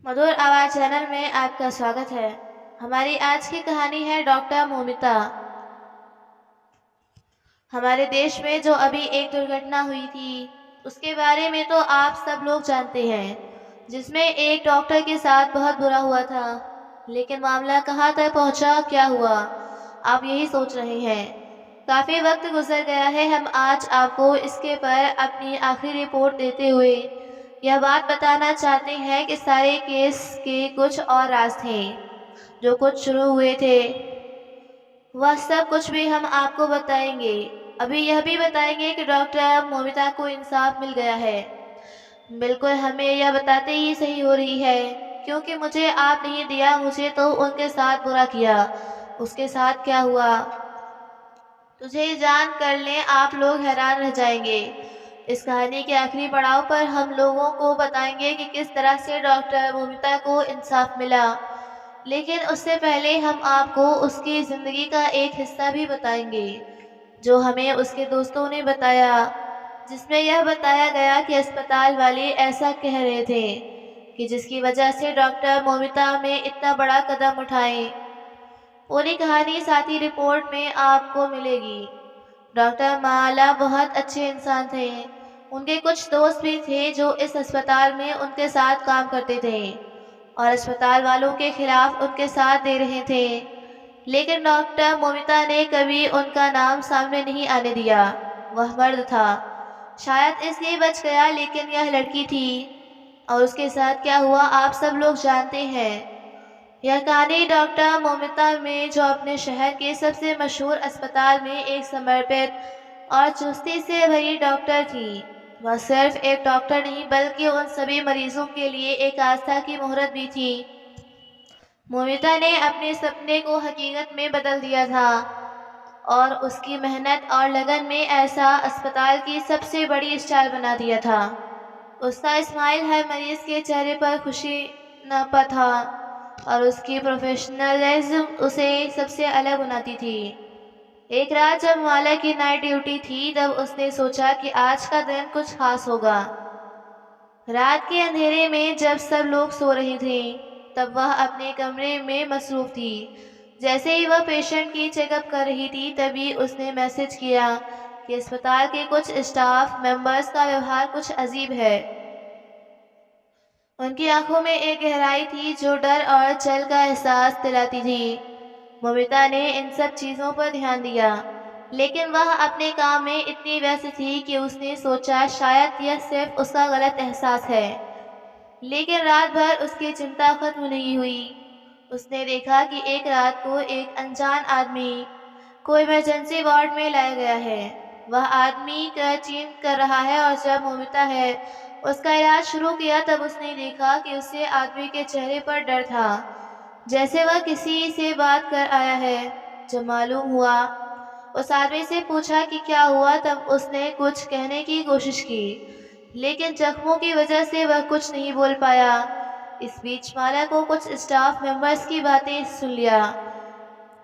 मधुर आवाज़ चैनल में आपका स्वागत है। हमारी आज की कहानी है डॉक्टर मोमिता। हमारे देश में जो अभी एक दुर्घटना हुई थी, उसके बारे में तो आप सब लोग जानते हैं, जिसमें एक डॉक्टर के साथ बहुत बुरा हुआ था। लेकिन मामला कहाँ तक पहुँचा, क्या हुआ, आप यही सोच रहे हैं। काफ़ी वक्त गुजर गया है। हम आज आपको इसके पर अपनी आखिरी रिपोर्ट देते हुए यह बात बताना चाहते हैं कि सारे केस के कुछ और राज थे, जो कुछ शुरू हुए थे, वह सब कुछ भी हम आपको बताएंगे। अभी यह भी बताएंगे कि डॉक्टर मोमिता को इंसाफ मिल गया है। बिल्कुल, हमें यह बताते ही सही हो रही है, क्योंकि मुझे आप नहीं दिया, मुझे तो उनके साथ बुरा किया। उसके साथ क्या हुआ, तुझे जान कर लें आप लोग हैरान रह जाएंगे। इस कहानी के आखिरी पड़ाव पर हम लोगों को बताएंगे कि किस तरह से डॉक्टर मोमिता को इंसाफ मिला। लेकिन उससे पहले हम आपको उसकी ज़िंदगी का एक हिस्सा भी बताएंगे, जो हमें उसके दोस्तों ने बताया, जिसमें यह बताया गया कि अस्पताल वाले ऐसा कह रहे थे कि जिसकी वजह से डॉक्टर मोमिता में इतना बड़ा कदम उठाए। पूरी कहानी साथी रिपोर्ट में आपको मिलेगी। डॉक्टर माला बहुत अच्छे इंसान थे। उनके कुछ दोस्त भी थे जो इस अस्पताल में उनके साथ काम करते थे और अस्पताल वालों के खिलाफ उनके साथ दे रहे थे। लेकिन डॉक्टर मोमिता ने कभी उनका नाम सामने नहीं आने दिया। वह मर्द था, शायद इसलिए बच गया, लेकिन यह लड़की थी और उसके साथ क्या हुआ आप सब लोग जानते हैं। यह कहानी डॉक्टर मोमिता में, जो अपने शहर के सबसे मशहूर अस्पताल में एक समर्पित और चुस्ती से भरी डॉक्टर थी। वह सिर्फ एक डॉक्टर नहीं, बल्कि उन सभी मरीजों के लिए एक आस्था की मोहरत भी थी। मोमिता ने अपने सपने को हकीकत में बदल दिया था और उसकी मेहनत और लगन में ऐसा अस्पताल की सबसे बड़ी स्टार बना दिया था। उसका स्माइल हर मरीज के चेहरे पर खुशी नपा था और उसकी प्रोफेशनलिज्म उसे सबसे अलग बनाती थी। एक रात जब माला की नाइट ड्यूटी थी, तब उसने सोचा कि आज का दिन कुछ खास होगा। रात के अंधेरे में जब सब लोग सो रहे थे, तब वह अपने कमरे में मसरूफ थी। जैसे ही वह पेशेंट की चेकअप कर रही थी, तभी उसने मैसेज किया कि अस्पताल के कुछ स्टाफ मेंबर्स का व्यवहार कुछ अजीब है। उनकी आंखों में एक गहराई थी जो डर और चल का एहसास दिलाती थी। मोमिता ने इन सब चीज़ों पर ध्यान दिया, लेकिन वह अपने काम में इतनी व्यस्त थी कि उसने सोचा शायद यह सिर्फ उसका गलत एहसास है। लेकिन रात भर उसकी चिंता खत्म नहीं हुई। उसने देखा कि एक रात को एक अनजान आदमी को इमरजेंसी वार्ड में लाया गया है। वह आदमी चीन कर रहा है और जब मोमिता है उसका इलाज शुरू किया, तब उसने देखा कि उससे आदमी के चेहरे पर डर था, जैसे वह किसी से बात कर आया है। जब मालूम हुआ, उस आदमी से पूछा कि क्या हुआ, तब उसने कुछ कहने की कोशिश की, लेकिन जख्मों की वजह से वह कुछ नहीं बोल पाया। इस बीच माला को कुछ स्टाफ मेंबर्स की बातें सुन लिया,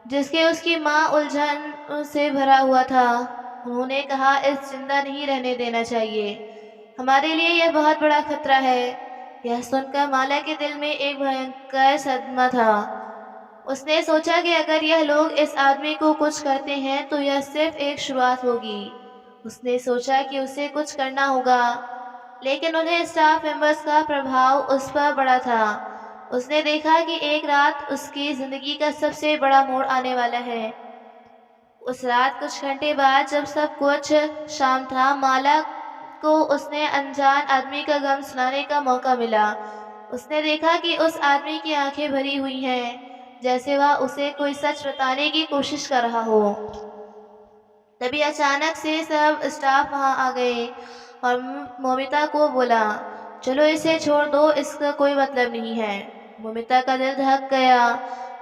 जिसके उसकी माँ उलझन से भरा हुआ था। उन्होंने कहा, इस जिंदा नहीं रहने देना चाहिए, हमारे लिए यह बहुत बड़ा खतरा है। यह सुनकर माला के दिल में एक भयंकर सदमा था। उसने सोचा कि अगर यह लोग इस आदमी को कुछ करते हैं तो यह सिर्फ एक शुरुआत होगी। उसने सोचा कि उसे कुछ करना होगा, लेकिन उन्हें स्टाफ मेंबर्स का प्रभाव उस पर बड़ा था। उसने देखा कि एक रात उसकी ज़िंदगी का सबसे बड़ा मोड़ आने वाला है। उस रात कुछ घंटे बाद जब सब कुछ शाम था, माला को उसने अनजान आदमी का गम सुनाने का मौका मिला। उसने देखा कि उस आदमी की आंखें भरी हुई हैं, जैसे वह उसे कोई सच बताने की कोशिश कर रहा हो। तभी अचानक से सब स्टाफ वहां आ गए और मोमिता को बोला, चलो इसे छोड़ दो, इसका कोई मतलब नहीं है। मोमिता का दिल धड़क गया।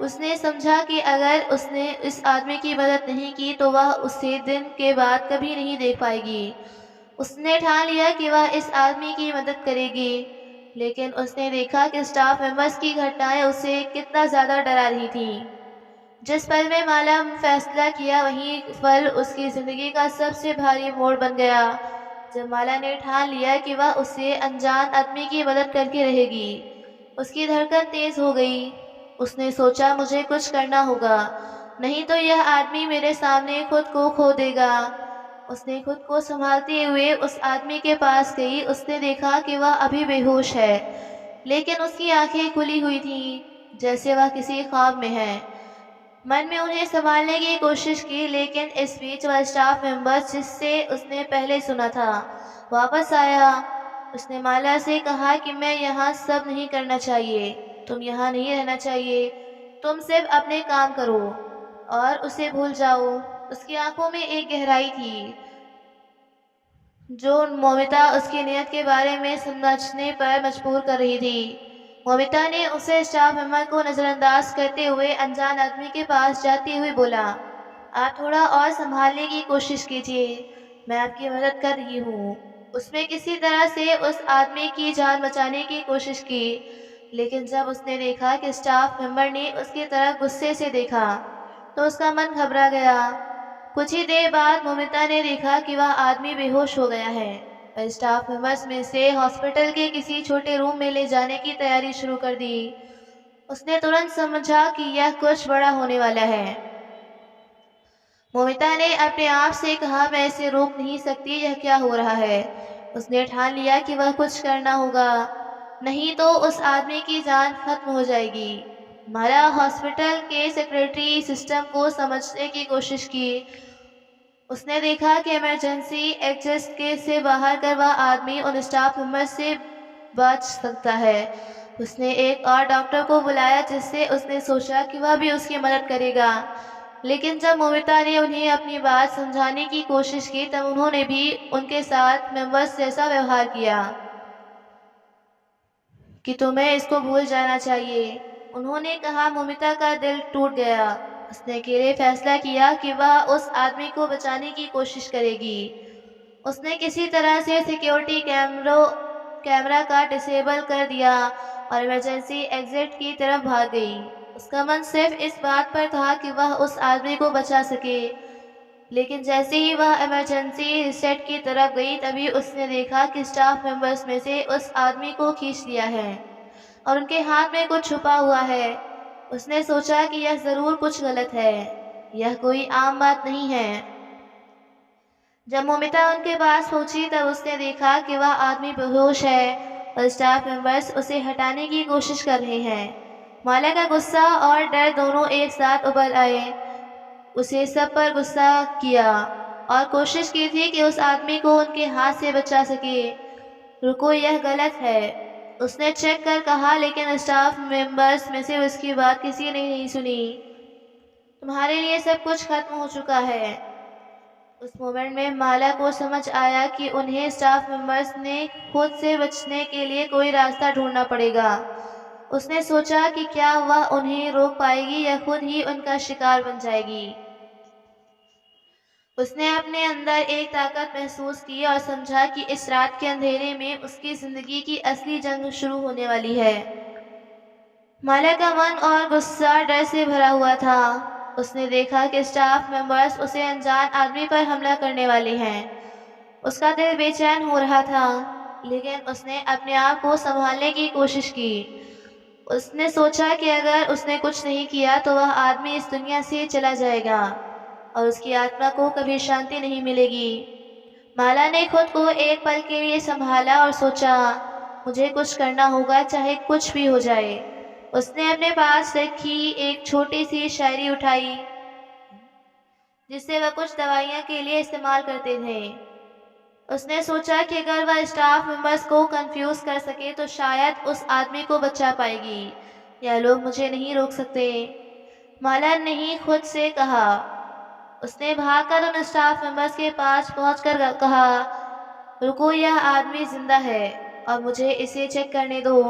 उसने समझा कि अगर उसने इस आदमी की मदद नहीं की तो वह उसे दिन के बाद कभी नहीं देख पाएगी। उसने ठान लिया कि वह इस आदमी की मदद करेगी। लेकिन उसने देखा कि स्टाफ मेंबर्स की घटनाएं उसे कितना ज़्यादा डरा रही थीं। जिस पल में माला फैसला किया, वही पल उसकी ज़िंदगी का सबसे भारी मोड़ बन गया। जब माला ने ठान लिया कि वह उसे अनजान आदमी की मदद करके रहेगी, उसकी धड़कन तेज हो गई। उसने सोचा मुझे कुछ करना होगा, नहीं तो यह आदमी मेरे सामने खुद को खो देगा। उसने खुद को संभालते हुए उस आदमी के पास गई। उसने देखा कि वह अभी बेहोश है, लेकिन उसकी आंखें खुली हुई थीं, जैसे वह किसी ख्वाब में है। मन में उन्हें संभालने की कोशिश की, लेकिन इस बीच वह स्टाफ मेंबर जिससे उसने पहले सुना था वापस आया। उसने माला से कहा कि मैं यहाँ सब नहीं करना चाहिए, तुम यहाँ नहीं रहना चाहिए, तुम सिर्फ अपने काम करो और उसे भूल जाओ। उसकी आंखों में एक गहराई थी जो मोमिता उसकी नीयत के बारे में समझने पर मजबूर कर रही थी। मोमिता ने उसे स्टाफ मेंबर को नज़रअंदाज करते हुए अनजान आदमी के पास जाते हुए बोला, आप थोड़ा और संभालने की कोशिश कीजिए, मैं आपकी मदद कर रही हूँ। उसने किसी तरह से उस आदमी की जान बचाने की कोशिश की, लेकिन जब उसने देखा कि स्टाफ मेंबर ने उसकी तरफ गुस्से से देखा तो उसका मन घबरा गया। कुछ ही देर बाद मोमिता ने देखा कि वह आदमी बेहोश हो गया है और स्टाफ मेंबर्स में से हॉस्पिटल के किसी छोटे रूम में ले जाने की तैयारी शुरू कर दी। उसने तुरंत समझा कि यह कुछ बड़ा होने वाला है। मोमिता ने अपने आप से कहा, मैं इसे रोक नहीं सकती, यह क्या हो रहा है। उसने ठान लिया कि वह कुछ करना होगा, नहीं तो उस आदमी की जान खत्म हो जाएगी। माला हॉस्पिटल के सेक्रेटरी सिस्टम को समझने की कोशिश की। उसने देखा कि इमरजेंसी एग्जिट के से बाहर कर वह आदमी उन स्टाफ मेंबर से बच सकता है। उसने एक और डॉक्टर को बुलाया, जिससे उसने सोचा कि वह भी उसकी मदद करेगा। लेकिन जब मोमिता ने उन्हें अपनी बात समझाने की कोशिश की, तब उन्होंने भी उनके साथ मेंबर्स जैसा व्यवहार किया कि तुम्हें इसको भूल जाना चाहिए। उन्होंने कहा। मोमिता का दिल टूट गया। उसने अकेले फैसला किया कि वह उस आदमी को बचाने की कोशिश करेगी। उसने किसी तरह से सिक्योरिटी कैमरा का डिसेबल कर दिया और इमरजेंसी एग्जिट की तरफ भाग गई। उसका मन सिर्फ इस बात पर था कि वह उस आदमी को बचा सके। लेकिन जैसे ही वह इमरजेंसी सेट की तरफ गई, तभी उसने देखा कि स्टाफ मेंबर्स में से उस आदमी को खींच लिया है और उनके हाथ में कुछ छुपा हुआ है। उसने सोचा कि यह ज़रूर कुछ गलत है, यह कोई आम बात नहीं है। जब मोमिता उनके पास पहुंची, तब उसने देखा कि वह आदमी बेहोश है और स्टाफ मेंबर्स उसे हटाने की कोशिश कर रहे हैं। माला का गुस्सा और डर दोनों एक साथ उबल आए। उसे सब पर गुस्सा किया और कोशिश की थी कि उस आदमी को उनके हाथ से बचा सके। रुको, यह गलत है, उसने चेक कर कहा, लेकिन स्टाफ मेंबर्स में से उसकी बात किसी ने नहीं सुनी। तुम्हारे लिए सब कुछ खत्म हो चुका है। उस मोमेंट में माला को समझ आया कि उन्हें स्टाफ मेंबर्स ने खुद से बचने के लिए कोई रास्ता ढूंढना पड़ेगा। उसने सोचा कि क्या वह उन्हें रोक पाएगी या खुद ही उनका शिकार बन जाएगी। उसने अपने अंदर एक ताकत महसूस की और समझा कि इस रात के अंधेरे में उसकी जिंदगी की असली जंग शुरू होने वाली है। माला का मन और गुस्सा डर से भरा हुआ था। उसने देखा कि स्टाफ मेंबर्स उसे अनजान आदमी पर हमला करने वाले हैं। उसका दिल बेचैन हो रहा था, लेकिन उसने अपने आप को संभालने की कोशिश की। उसने सोचा कि अगर उसने कुछ नहीं किया तो वह आदमी इस दुनिया से चला जाएगा और उसकी आत्मा को कभी शांति नहीं मिलेगी। माला ने खुद को एक पल के लिए संभाला और सोचा, मुझे कुछ करना होगा, चाहे कुछ भी हो जाए। उसने अपने पास रखी एक छोटी सी शायरी उठाई, जिससे वह कुछ दवाइयाँ के लिए इस्तेमाल करते थे। उसने सोचा कि अगर वह स्टाफ मेंबर्स को कंफ्यूज कर सके तो शायद उस आदमी को बचा पाएगी। यह लोग मुझे नहीं रोक सकते, माला ने ही खुद से कहा। उसने भागकर उन स्टाफ मेंबर्स के पास पहुंचकर कहा, रुको, यह आदमी जिंदा है और मुझे इसे चेक करने दो।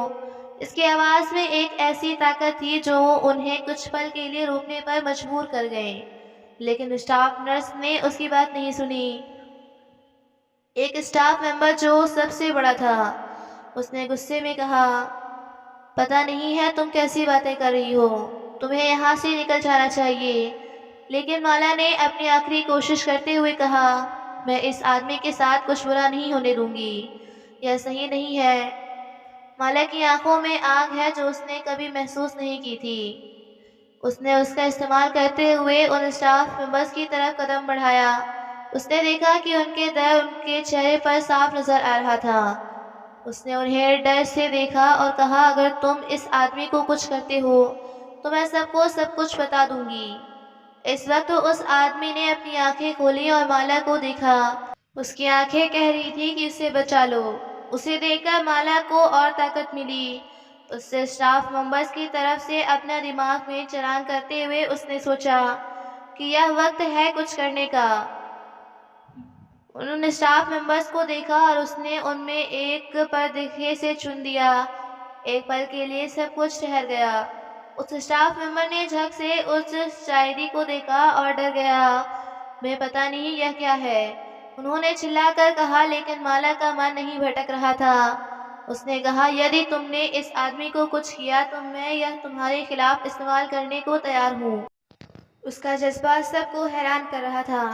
इसकी आवाज़ में एक ऐसी ताकत थी जो उन्हें कुछ पल के लिए रोकने पर मजबूर कर गए, लेकिन स्टाफ नर्स ने उसकी बात नहीं सुनी। एक स्टाफ मेंबर जो सबसे बड़ा था, उसने गुस्से में कहा, पता नहीं है तुम कैसी बातें कर रही हो, तुम्हें यहाँ से निकल जाना चाहिए। लेकिन माला ने अपनी आखिरी कोशिश करते हुए कहा, मैं इस आदमी के साथ कुछ बुरा नहीं होने दूंगी, यह सही नहीं है। माला की आंखों में आग है जो उसने कभी महसूस नहीं की थी। उसने उसका इस्तेमाल करते हुए उन स्टाफ मेंबर्स की तरफ कदम बढ़ाया। उसने देखा कि उनके डर उनके चेहरे पर साफ नजर आ रहा था। उसने उन्हें डर से देखा और कहा, अगर तुम इस आदमी को कुछ करते हो तो मैं सबको सब कुछ बता दूंगी। इस वक्त उस आदमी ने अपनी आंखें खोली और माला को देखा। उसकी आंखें कह रही थी कि उसे बचा लो। उसे देखकर माला को और ताकत मिली। उससे स्टाफ मेंबर्स की तरफ से अपना दिमाग में चलान करते हुए उसने सोचा कि यह वक्त है कुछ करने का। उन्होंने स्टाफ मेंबर्स को देखा और उसने उनमें एक पर देखे से चुन दिया। एक पल के लिए सब कुछ ठहर गया। उस स्टाफ मेंबर ने झक से उस शायरी को देखा और डर गया। मैं पता नहीं यह क्या है, उन्होंने चिल्लाकर कहा, लेकिन माला का मन नहीं भटक रहा था। उसने कहा, यदि तुमने इस आदमी को कुछ किया तो मैं यह तुम्हारे खिलाफ इस्तेमाल करने को तैयार हूँ। उसका जज्बा सबको हैरान कर रहा था।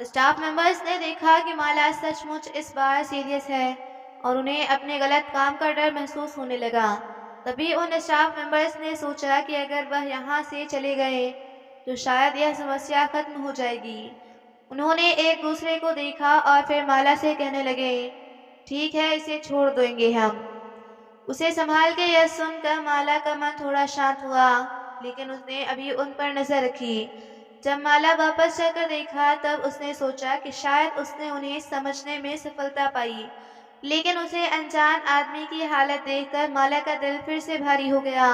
स्टाफ मेंबर्स ने देखा कि माला सचमुच इस बार सीरियस है और उन्हें अपने गलत काम का डर महसूस होने लगा। तभी उन स्टाफ मेंबर्स ने सोचा कि अगर वह यहाँ से चले गए तो शायद यह समस्या खत्म हो जाएगी। उन्होंने एक दूसरे को देखा और फिर माला से कहने लगे, ठीक है, इसे छोड़ देंगे हम। उसे संभाल के यह सुनकर माला का मन थोड़ा शांत हुआ, लेकिन उसने अभी उन पर नजर रखी। जब माला वापस जाकर देखा तब उसने सोचा कि शायद उसने उन्हें समझने में सफलता पाई, लेकिन उसे अनजान आदमी की हालत देखकर माला का दिल फिर से भारी हो गया।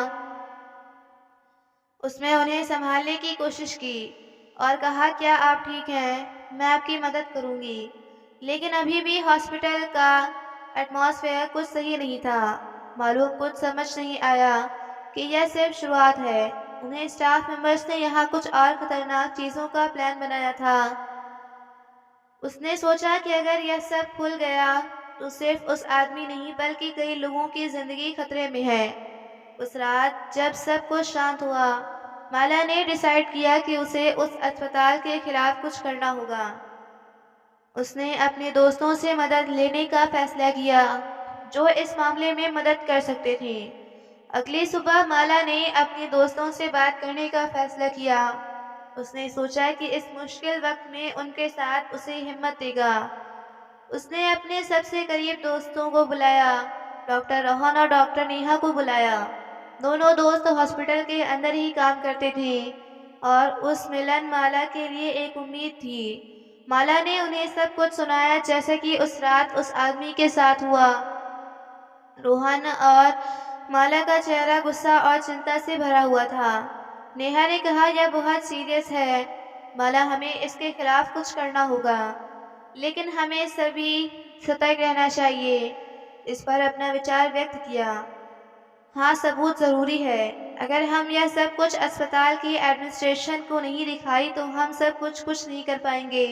उसने उन्हें संभालने की कोशिश की और कहा, क्या आप ठीक हैं? मैं आपकी मदद करूंगी। लेकिन अभी भी हॉस्पिटल का एटमॉस्फेयर कुछ सही नहीं था। मालूम कुछ समझ नहीं आया कि यह सिर्फ शुरुआत है। उन्हें स्टाफ मेंबर्स ने यहाँ कुछ और खतरनाक चीज़ों का प्लान बनाया था। उसने सोचा कि अगर यह सब खुल गया तो सिर्फ उस आदमी नहीं बल्कि कई लोगों की जिंदगी खतरे में है। उस रात जब सब कुछ शांत हुआ, माला ने डिसाइड किया कि उसे उस अस्पताल के खिलाफ कुछ करना होगा। उसने अपने दोस्तों से मदद लेने का फैसला किया जो इस मामले में मदद कर सकते थे। अगली सुबह माला ने अपने दोस्तों से बात करने का फैसला किया। उसने सोचा कि इस मुश्किल वक्त में उनके साथ उसे हिम्मत देगा। उसने अपने सबसे करीब दोस्तों को बुलाया, डॉक्टर रोहन और डॉक्टर नेहा को बुलाया। दोनों दोस्त हॉस्पिटल के अंदर ही काम करते थे और उस मिलन माला के लिए एक उम्मीद थी। माला ने उन्हें सब कुछ सुनाया जैसे कि उस रात उस आदमी के साथ हुआ। रोहन और माला का चेहरा गुस्सा और चिंता से भरा हुआ था। नेहा ने कहा, यह बहुत सीरियस है माला, हमें इसके खिलाफ कुछ करना होगा, लेकिन हमें सभी सतर्क रहना चाहिए। इस पर अपना विचार व्यक्त किया। हाँ, सबूत ज़रूरी है। अगर हम यह सब कुछ अस्पताल की एडमिनिस्ट्रेशन को नहीं दिखाई तो हम सब कुछ नहीं कर पाएंगे।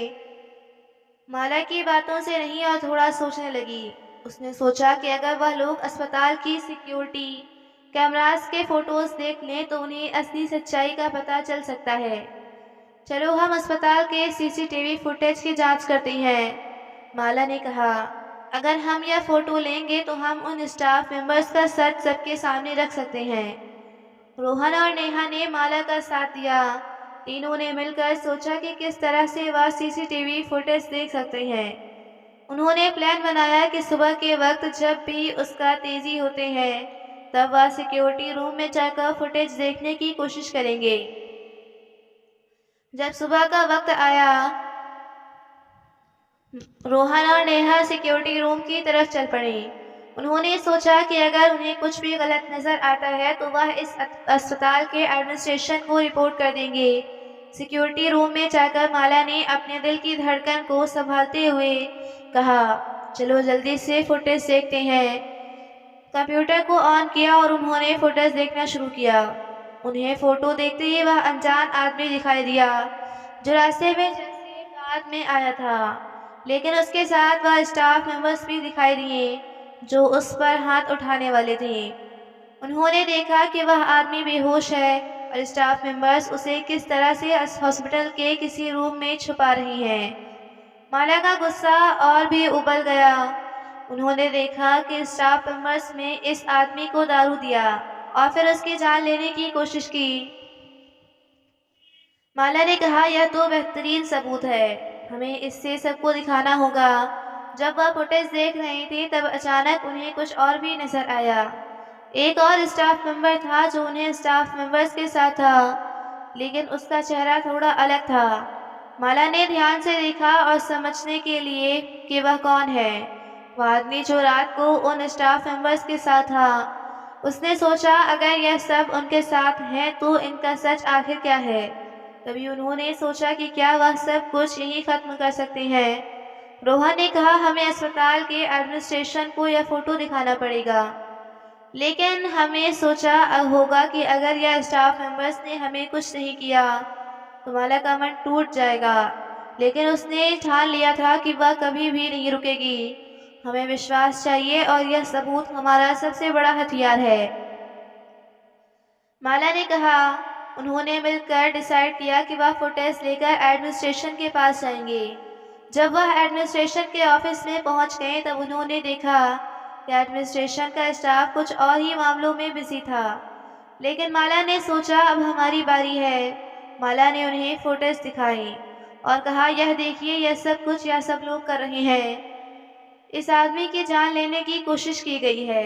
माला की बातों से नहीं और थोड़ा सोचने लगी। उसने सोचा कि अगर वह लोग अस्पताल की सिक्योरिटी कैमरास के फोटोज देख लें तो उन्हें असली सच्चाई का पता चल सकता है। चलो हम अस्पताल के सीसीटीवी फुटेज की जांच करते हैं, माला ने कहा। अगर हम यह फोटो लेंगे तो हम उन स्टाफ मेंबर्स का सच सबके सामने रख सकते हैं। रोहन और नेहा ने माला का साथ दिया। तीनों ने मिलकर सोचा कि किस तरह से वह सीसीटीवी फुटेज देख सकते हैं। उन्होंने प्लान बनाया कि सुबह के वक्त जब भी उसका तेजी होते हैं तब वह सिक्योरिटी रूम में जाकर फुटेज देखने की कोशिश करेंगे। जब सुबह का वक्त आया, रोहन और नेहा सिक्योरिटी रूम की तरफ चल पड़े। उन्होंने सोचा कि अगर उन्हें कुछ भी गलत नजर आता है तो वह इस अस्पताल के एडमिनिस्ट्रेशन को रिपोर्ट कर देंगे। सिक्योरिटी रूम में जाकर माला ने अपने दिल की धड़कन को संभालते हुए कहा, चलो जल्दी से फुटेज देखते हैं। कंप्यूटर को ऑन किया और उन्होंने फुटेज देखना शुरू किया। उन्हें फोटो देखते ही वह अनजान आदमी दिखाई दिया जो रास्ते में जैसे बाद में आया था, लेकिन उसके साथ वह स्टाफ मेंबर्स भी दिखाई दिए जो उस पर हाथ उठाने वाले थे। उन्होंने देखा कि वह आदमी बेहोश है और स्टाफ मेंबर्स उसे किस तरह से हॉस्पिटल के किसी रूम में छुपा रही हैं। माला का गुस्सा और भी उबल गया। उन्होंने देखा कि स्टाफ मेंबर्स ने इस आदमी को दारू दिया और फिर उसकी जान लेने की कोशिश की। माला ने कहा, यह तो बेहतरीन सबूत है, हमें इससे सबको दिखाना होगा। जब वह फुटेज देख रहे थे तब अचानक उन्हें कुछ और भी नजर आया। एक और स्टाफ मेंबर था जो उन्हें स्टाफ मेंबर्स के साथ था, लेकिन उसका चेहरा थोड़ा अलग था। माला ने ध्यान से देखा और समझने के लिए कि वह कौन है, वह आदमी जो रात को उन स्टाफ मेंबर्स के साथ था। उसने सोचा, अगर यह सब उनके साथ है तो इनका सच आखिर क्या है। तभी उन्होंने सोचा कि क्या वह सब कुछ यहीं खत्म कर सकते हैं। रोहन ने कहा, हमें अस्पताल के एडमिनिस्ट्रेशन को यह फोटो दिखाना पड़ेगा, लेकिन हमें सोचा होगा कि अगर यह स्टाफ मेंबर्स ने हमें कुछ नहीं किया तो माला का मन टूट जाएगा। लेकिन उसने ठान लिया था कि वह कभी भी नहीं रुकेगी। हमें विश्वास चाहिए और यह सबूत हमारा सबसे बड़ा हथियार है। माला ने कहा। उन्होंने मिलकर डिसाइड किया कि वह फुटेज लेकर एडमिनिस्ट्रेशन के पास जाएंगे। जब वह एडमिनिस्ट्रेशन के ऑफिस में पहुंच गए तब उन्होंने देखा कि एडमिनिस्ट्रेशन का स्टाफ कुछ और ही मामलों में बिजी था। लेकिन माला ने सोचा, अब हमारी बारी है। माला ने उन्हें फुटेज दिखाई और कहा, यह देखिए, यह सब कुछ यह सब लोग कर रहे हैं। इस आदमी की जान लेने की कोशिश की गई है।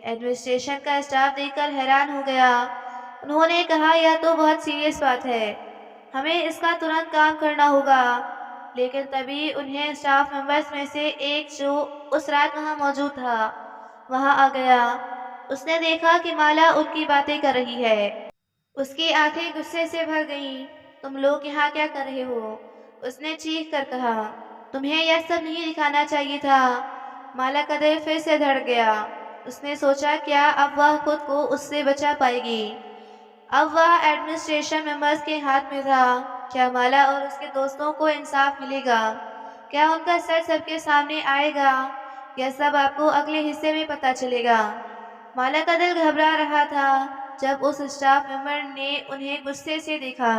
एडमिनिस्ट्रेशन का स्टाफ देखकर हैरान हो गया। उन्होंने कहा, यह तो बहुत सीरियस बात है, हमें इसका तुरंत काम करना होगा। लेकिन तभी उन्हें स्टाफ मेंबर्स में से एक जो उस रात वहां मौजूद था वहां आ गया। उसने देखा कि माला उनकी बातें कर रही है। उसकी आंखें गुस्से से भर गईं। तुम लोग यहाँ क्या कर रहे हो? उसने चीख कर कहा। तुम्हें यह सब नहीं दिखाना चाहिए था। माला का दिल फिर से धड़क गया। उसने सोचा, क्या अब वह खुद को उससे बचा पाएगी? अब वह एडमिनिस्ट्रेशन मेंबर्स के हाथ में था। क्या माला और उसके दोस्तों को इंसाफ मिलेगा? क्या उनका सच सबके सामने आएगा? यह सब आपको अगले हिस्से में पता चलेगा। माला का दिल घबरा रहा था जब उस स्टाफ मेंबर ने उन्हें गुस्से से देखा।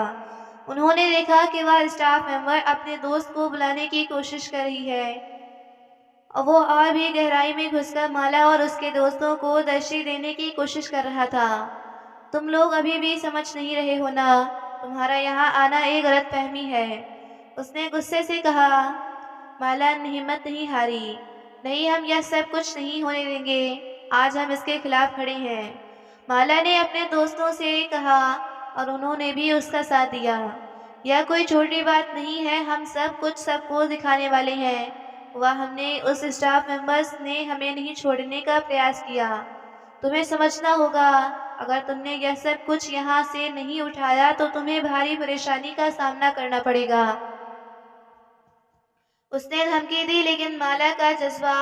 उन्होंने देखा कि वह स्टाफ मेंबर अपने दोस्त को बुलाने की कोशिश कर रही है और वो और भी गहराई में घुसकर माला और उसके दोस्तों को दर्शी देने की कोशिश कर रहा था। तुम लोग अभी भी समझ नहीं रहे हो ना, तुम्हारा यहाँ आना एक गलतफहमी है, उसने गुस्से से कहा। माला ने हिम्मत नहीं हारी। नहीं, हम यह सब कुछ नहीं होने देंगे, आज हम इसके खिलाफ खड़े हैं, माला ने अपने दोस्तों से कहा और उन्होंने भी उसका साथ दिया। यह कोई छोटी बात नहीं है, हम सब कुछ सबको दिखाने वाले हैं। वह हमने उस स्टाफ मेंबर्स ने हमें नहीं छोड़ने का प्रयास किया। तुम्हें समझना होगा, अगर तुमने यह सब कुछ यहाँ से नहीं उठाया तो तुम्हें भारी परेशानी का सामना करना पड़ेगा। उसने धमकी दी, लेकिन माला का जज्बा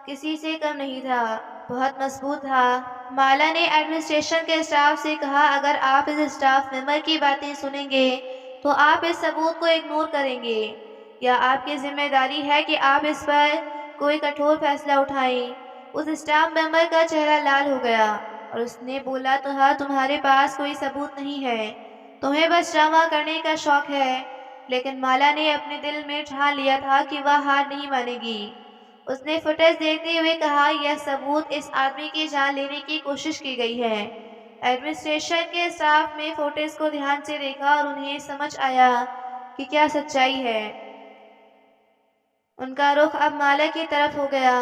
किसी से कम नहीं था, बहुत मजबूत था। माला ने एडमिनिस्ट्रेशन के स्टाफ से कहा, अगर आप इस स्टाफ मेंबर की बातें सुनेंगे तो आप इस सबूत को इग्नोर करेंगे। यह आपकी जिम्मेदारी है कि आप इस पर कोई कठोर फैसला उठाएं। उस स्टाफ मेंबर का चेहरा लाल हो गया और उसने बोला, तो हाँ, तुम्हारे पास कोई सबूत नहीं है, तुम्हें बस ड्रामा करने का शौक है। लेकिन माला ने अपने दिल में ठान लिया था कि वह हार नहीं मानेगी। उसने फुटेज देखते हुए कहा, यह सबूत इस आदमी की जान लेने की कोशिश की गई है। एडमिनिस्ट्रेशन के स्टाफ ने फुटेज को ध्यान से देखा और उन्हें समझ आया कि क्या सच्चाई है। उनका रुख अब माला की तरफ हो गया।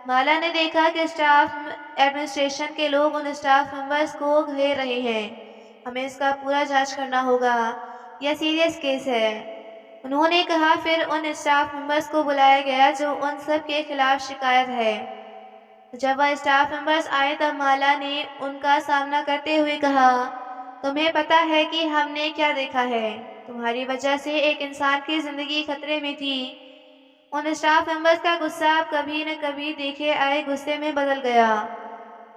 माला ने देखा कि स्टाफ एडमिनिस्ट्रेशन के लोग उन स्टाफ मेंबर्स को घेर रहे हैं। हमें इसका पूरा जांच करना होगा, यह सीरियस केस है, उन्होंने कहा। फिर उन स्टाफ मेंबर्स को बुलाया गया जो उन सब के खिलाफ शिकायत है। जब वह स्टाफ मेंबर्स आए तब माला ने उनका सामना करते हुए कहा, तुम्हें पता है कि हमने क्या देखा है? तुम्हारी वजह से एक इंसान की जिंदगी खतरे में थी। उन स्टाफ मेंबर्स का गुस्सा अब कभी न कभी देखे आए गुस्से में बदल गया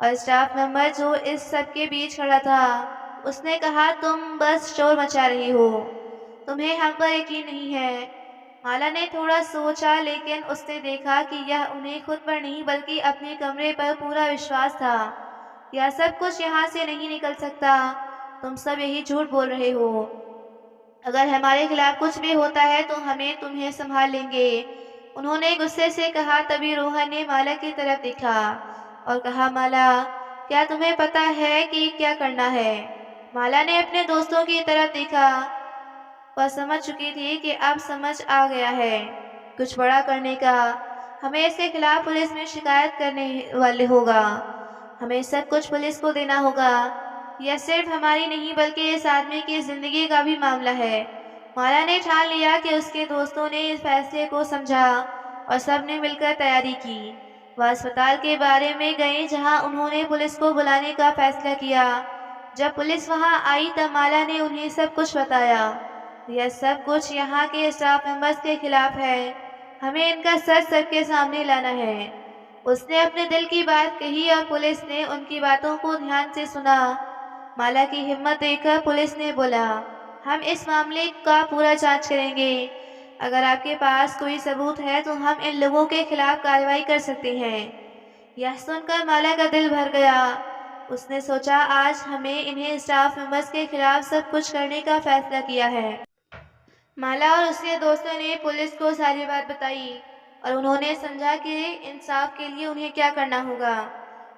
और स्टाफ मेंबर जो इस सब के बीच खड़ा था उसने कहा, तुम बस शोर मचा रही हो, तुम्हें हम पर यकीन नहीं है। माला ने थोड़ा सोचा, लेकिन उसने देखा कि यह उन्हें खुद पर नहीं बल्कि अपने कमरे पर पूरा विश्वास था। यह सब कुछ यहाँ से नहीं निकल सकता, तुम सब यही झूठ बोल रहे हो। अगर हमारे खिलाफ कुछ भी होता है तो हमें तुम्हें संभाल लेंगे। उन्होंने गुस्से से कहा। तभी रोहन ने माला की तरफ देखा और कहा, माला, क्या तुम्हें पता है कि क्या करना है? माला ने अपने दोस्तों की तरफ देखा। वह समझ चुकी थी कि अब समझ आ गया है कुछ बड़ा करने का। हमें इसके खिलाफ पुलिस में शिकायत करने वाले होगा। हमें सब कुछ पुलिस को देना होगा। यह सिर्फ हमारी नहीं बल्कि इस आदमी की जिंदगी का भी मामला है। माला ने ठान लिया कि उसके दोस्तों ने इस फैसले को समझा और सबने मिलकर तैयारी की। वह अस्पताल के बारे में गई जहां उन्होंने पुलिस को बुलाने का फैसला किया। जब पुलिस वहां आई तब माला ने उन्हें सब कुछ बताया। यह सब कुछ यहाँ के स्टाफ मेंबर्स के खिलाफ है। हमें इनका सच सबके सामने लाना है। उसने अपने दिल की बात कही और पुलिस ने उनकी बातों को ध्यान से सुना। माला की हिम्मत देखकर पुलिस ने बोला, हम इस मामले का पूरा जांच करेंगे। अगर आपके पास कोई सबूत है तो हम इन लोगों के खिलाफ कार्रवाई कर सकते हैं। यह सुनकर माला का दिल भर गया। उसने सोचा, आज हमें इन्हें स्टाफ मेंबर्स के खिलाफ सब कुछ करने का फैसला किया है। माला और उसके दोस्तों ने पुलिस को सारी बात बताई और उन्होंने समझा कि इंसाफ के लिए उन्हें क्या करना होगा।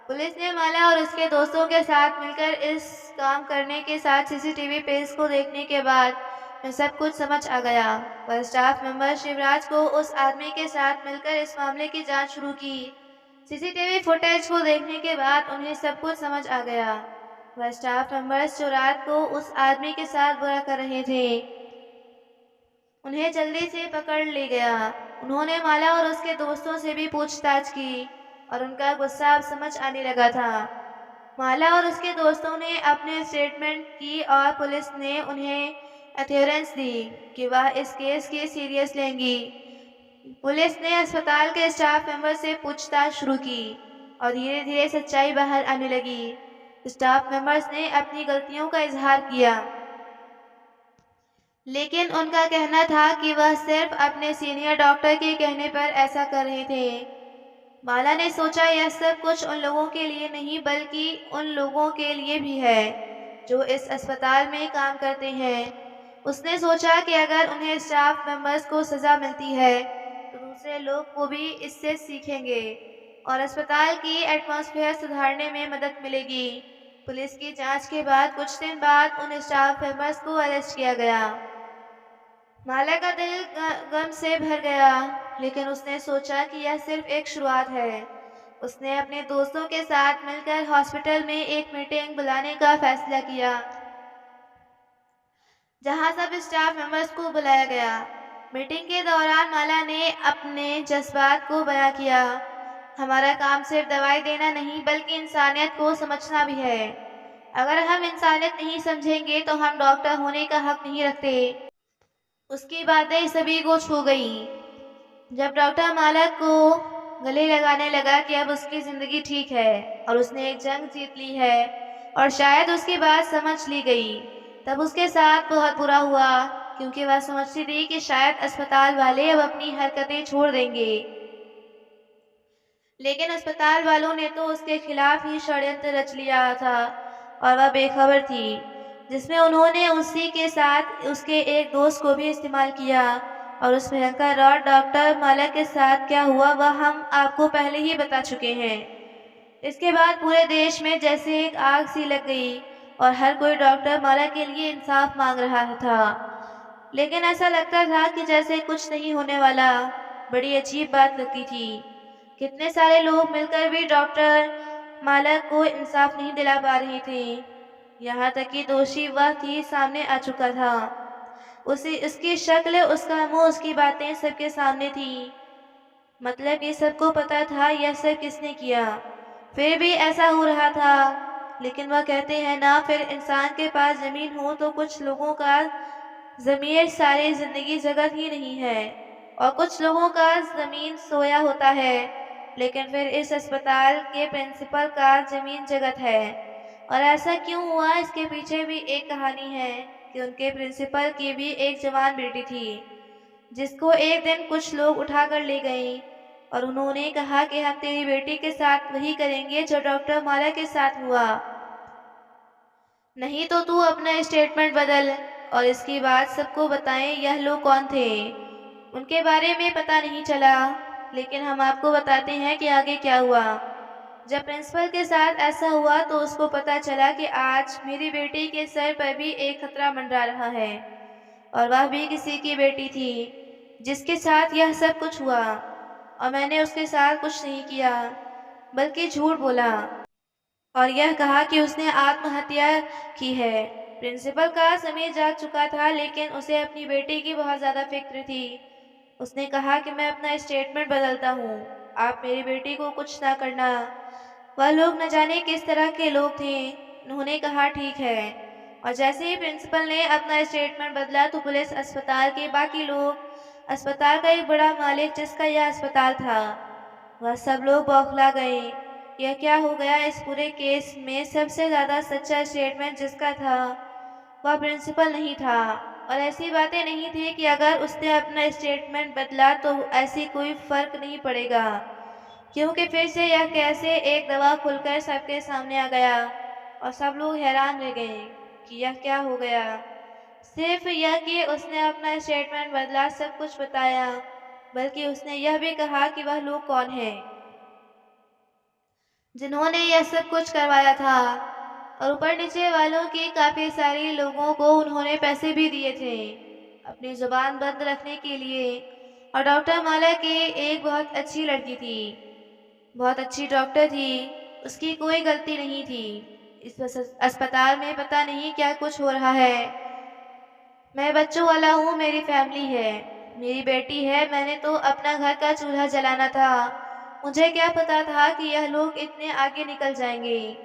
पुलिस ने माला और उसके दोस्तों के साथ मिलकर इस काम करने के साथ सीसीटीवी पेज को देखने के बाद में सब कुछ समझ आ गया। वह स्टाफ मेंबर शिवराज को उस आदमी के साथ मिलकर इस मामले की जांच शुरू की। सीसीटीवी फुटेज को देखने के बाद उन्हें सब कुछ समझ आ गया। वह स्टाफ मेंबर्स जो रात को उस आदमी के साथ बुरा कर रहे थे उन्हें जल्दी से पकड़ ले गया। उन्होंने माला और उसके दोस्तों से भी पूछताछ की और उनका गुस्सा अब समझ आने लगा था। माला और उसके दोस्तों ने अपने स्टेटमेंट की और पुलिस ने उन्हें एश्योरेंस दी कि वह इस केस की सीरियस लेंगी। पुलिस ने अस्पताल के स्टाफ मेंबर से पूछताछ शुरू की और धीरे धीरे सच्चाई बाहर आने लगी। स्टाफ मेंबर्स ने अपनी गलतियों का इजहार किया, लेकिन उनका कहना था कि वह सिर्फ अपने सीनियर डॉक्टर के कहने पर ऐसा कर रहे थे। माला ने सोचा, यह सब कुछ उन लोगों के लिए नहीं बल्कि उन लोगों के लिए भी है जो इस अस्पताल में काम करते हैं। उसने सोचा कि अगर उन्हें स्टाफ मेंबर्स को सज़ा मिलती है तो दूसरे लोग को भी इससे सीखेंगे और अस्पताल की एटमॉस्फेयर सुधारने में मदद मिलेगी। पुलिस की जांच के बाद कुछ दिन बाद उन स्टाफ मेंबर्स को अरेस्ट किया गया। माला का दिल गम से भर गया, लेकिन उसने सोचा कि यह सिर्फ एक शुरुआत है। उसने अपने दोस्तों के साथ मिलकर हॉस्पिटल में एक मीटिंग बुलाने का फैसला किया, जहां सब स्टाफ मेंबर्स को बुलाया गया। मीटिंग के दौरान माला ने अपने जज्बात को बयां किया। हमारा काम सिर्फ दवाई देना नहीं बल्कि इंसानियत को समझना भी है। अगर हम इंसानियत नहीं समझेंगे तो हम डॉक्टर होने का हक नहीं रखते। उसकी बातें सभी को छू गईं। जब डॉक्टर माला को गले लगाने लगा कि अब उसकी ज़िंदगी ठीक है और उसने एक जंग जीत ली है और शायद उसकी बात समझ ली गई, तब उसके साथ बहुत बुरा हुआ, क्योंकि वह समझती थी कि शायद अस्पताल वाले अब अपनी हरकतें छोड़ देंगे। लेकिन अस्पताल वालों ने तो उसके खिलाफ ही षड्यंत्र रच लिया था और वह बेखबर थी, जिसमें उन्होंने उसी के साथ उसके एक दोस्त को भी इस्तेमाल किया। और उस भयंकर रॉड डॉक्टर माला के साथ क्या हुआ वह हम आपको पहले ही बता चुके हैं। इसके बाद पूरे देश में जैसे एक आग सी लग गई और हर कोई डॉक्टर माला के लिए इंसाफ मांग रहा था। लेकिन ऐसा लगता था कि जैसे कुछ नहीं होने वाला। बड़ी अजीब बात लगती थी। कितने सारे लोग मिलकर भी डॉक्टर माला को इंसाफ नहीं दिला पा रहे थे। यहाँ तक कि दोषी वह थी सामने आ चुका था। उसकी शक्ल, उसका मुंह, उसकी बातें सबके सामने थी। मतलब ये सबको पता था यह सब किसने किया, फिर भी ऐसा हो रहा था। लेकिन वह कहते हैं ना, फिर इंसान के पास जमीन हो तो कुछ लोगों का ज़मीर सारी ज़िंदगी जगत ही नहीं है और कुछ लोगों का ज़मीन सोया होता है। लेकिन फिर इस अस्पताल के प्रिंसिपल का ज़मीन जगत है। और ऐसा क्यों हुआ, इसके पीछे भी एक कहानी है कि उनके प्रिंसिपल की भी एक जवान बेटी थी, जिसको एक दिन कुछ लोग उठा कर ले गए और उन्होंने कहा कि हम तेरी बेटी के साथ वही करेंगे जो डॉक्टर माला के साथ हुआ, नहीं तो तू अपना स्टेटमेंट बदल और इसकी बात सबको बताएं यह लोग कौन थे। उनके बारे में पता नहीं चला, लेकिन हम आपको बताते हैं कि आगे क्या हुआ। जब प्रिंसिपल के साथ ऐसा हुआ तो उसको पता चला कि आज मेरी बेटी के सर पर भी एक खतरा मंडरा रहा है, और वह भी किसी की बेटी थी जिसके साथ यह सब कुछ हुआ। और मैंने उसके साथ कुछ नहीं किया, बल्कि झूठ बोला और यह कहा कि उसने आत्महत्या की है। प्रिंसिपल का समय जा चुका था, लेकिन उसे अपनी बेटी की बहुत ज़्यादा फिक्र थी। उसने कहा कि मैं अपना स्टेटमेंट बदलता हूँ, आप मेरी बेटी को कुछ ना करना। वह लोग न जाने किस तरह के लोग थे। उन्होंने कहा ठीक है, और जैसे ही प्रिंसिपल ने अपना स्टेटमेंट बदला तो पुलिस, अस्पताल के बाकी लोग, अस्पताल का एक बड़ा मालिक जिसका यह अस्पताल था, वह सब लोग बौखला गए। यह क्या हो गया? इस पूरे केस में सबसे ज़्यादा सच्चा स्टेटमेंट जिसका था वह प्रिंसिपल नहीं था। और ऐसी बातें नहीं थी कि अगर उसने अपना स्टेटमेंट बदला तो ऐसी कोई फर्क नहीं पड़ेगा, क्योंकि फिर से यह कैसे एक दवा खुलकर सबके सामने आ गया और सब लोग हैरान रह गए कि यह क्या हो गया। सिर्फ यह कि उसने अपना स्टेटमेंट बदला, सब कुछ बताया, बल्कि उसने यह भी कहा कि वह लोग कौन हैं जिन्होंने यह सब कुछ करवाया था। और ऊपर नीचे वालों के काफ़ी सारे लोगों को उन्होंने पैसे भी दिए थे अपनी ज़ुबान बंद रखने के लिए। और डॉक्टर माला की एक बहुत अच्छी लड़की थी, बहुत अच्छी डॉक्टर थी, उसकी कोई गलती नहीं थी। इस अस्पताल में पता नहीं क्या कुछ हो रहा है। मैं बच्चों वाला हूँ, मेरी फैमिली है, मेरी बेटी है, मैंने तो अपना घर का चूल्हा जलाना था। मुझे क्या पता था कि यह लोग इतने आगे निकल जाएंगे।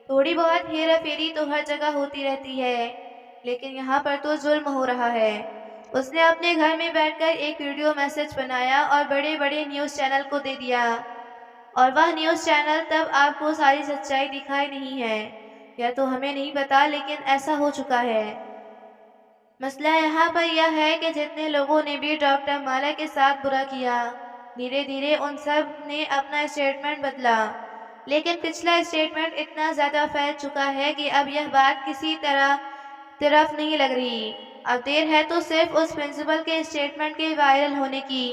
थोड़ी बहुत हेरा फेरी तो हर जगह होती रहती है, लेकिन यहाँ पर तो जुल्म हो रहा है। उसने अपने घर में बैठकर एक वीडियो मैसेज बनाया और बड़े बड़े न्यूज़ चैनल को दे दिया, और वह न्यूज़ चैनल तब आपको सारी सच्चाई दिखाई नहीं है, या तो हमें नहीं पता, लेकिन ऐसा हो चुका है। मसला यहाँ पर यह है कि जितने लोगों ने भी डॉक्टर माला के साथ बुरा किया, धीरे धीरे उन सब ने अपना स्टेटमेंट बदला। लेकिन पिछला स्टेटमेंट इतना ज़्यादा फैल चुका है कि अब यह बात किसी तरफ नहीं लग रही। अब देर है तो सिर्फ उस प्रिंसिपल के स्टेटमेंट के वायरल होने की।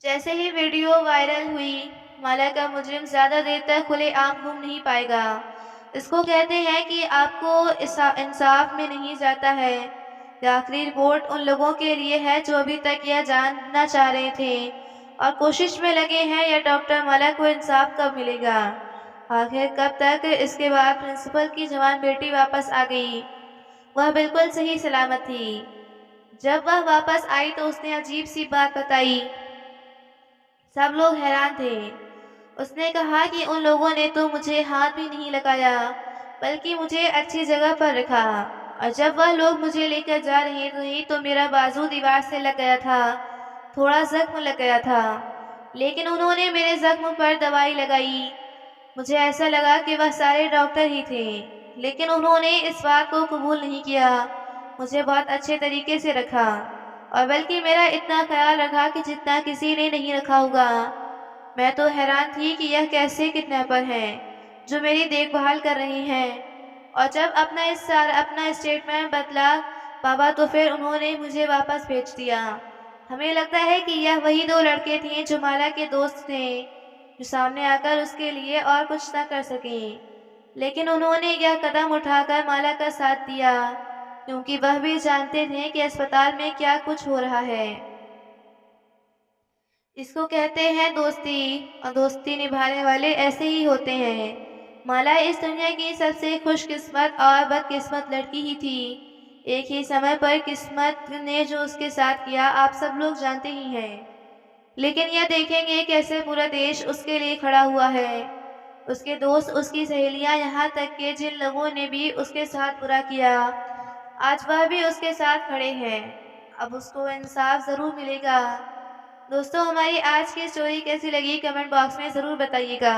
जैसे ही वीडियो वायरल हुई, माला का मुजरिम ज़्यादा देर तक खुलेआम घूम नहीं पाएगा। इसको कहते हैं कि आपको इंसाफ में नहीं जाता है। ये आखिरी रिपोर्ट उन लोगों के लिए है जो अभी तक यह जानना चाह रहे थे और कोशिश में लगे हैं या डॉक्टर माला को इंसाफ कब मिलेगा, आखिर कब तक। इसके बाद प्रिंसिपल की जवान बेटी वापस आ गई। वह बिल्कुल सही सलामत थी। जब वह वापस आई तो उसने अजीब सी बात बताई। सब लोग हैरान थे। उसने कहा कि उन लोगों ने तो मुझे हाथ भी नहीं लगाया, बल्कि मुझे अच्छी जगह पर रखा, और जब वह लोग मुझे लेकर जा रहे थे तो मेरा बाजू दीवार से लग गया था, थोड़ा जख्म लग गया था, लेकिन उन्होंने मेरे जख्म पर दवाई लगाई। मुझे ऐसा लगा कि वह सारे डॉक्टर ही थे, लेकिन उन्होंने इस बात को कबूल नहीं किया। मुझे बहुत अच्छे तरीके से रखा, और बल्कि मेरा इतना ख्याल रखा कि जितना किसी ने नहीं रखा होगा। मैं तो हैरान थी कि यह कैसे किडनैपर हैं जो मेरी देखभाल कर रहे हैं। और जब अपना स्टेटमेंट बदला पापा, तो फिर उन्होंने मुझे वापस भेज दिया। हमें लगता है कि यह वही दो लड़के थे जो माला के दोस्त थे, जो सामने आकर उसके लिए और कुछ न कर सके, लेकिन उन्होंने यह कदम उठाकर माला का साथ दिया, क्योंकि वह भी जानते थे कि अस्पताल में क्या कुछ हो रहा है। इसको कहते हैं दोस्ती, और दोस्ती निभाने वाले ऐसे ही होते हैं। माला इस दुनिया की सबसे खुशकिस्मत और बदकिस्मत लड़की ही थी। एक ही समय पर किस्मत ने जो उसके साथ किया आप सब लोग जानते ही हैं। लेकिन यह देखेंगे कैसे पूरा देश उसके लिए खड़ा हुआ है। उसके दोस्त, उसकी सहेलियां, यहाँ तक कि जिन लोगों ने भी उसके साथ बुरा किया, आज वह भी उसके साथ खड़े हैं। अब उसको इंसाफ ज़रूर मिलेगा। दोस्तों, हमारी आज की स्टोरी कैसी लगी कमेंट बॉक्स में ज़रूर बताइएगा।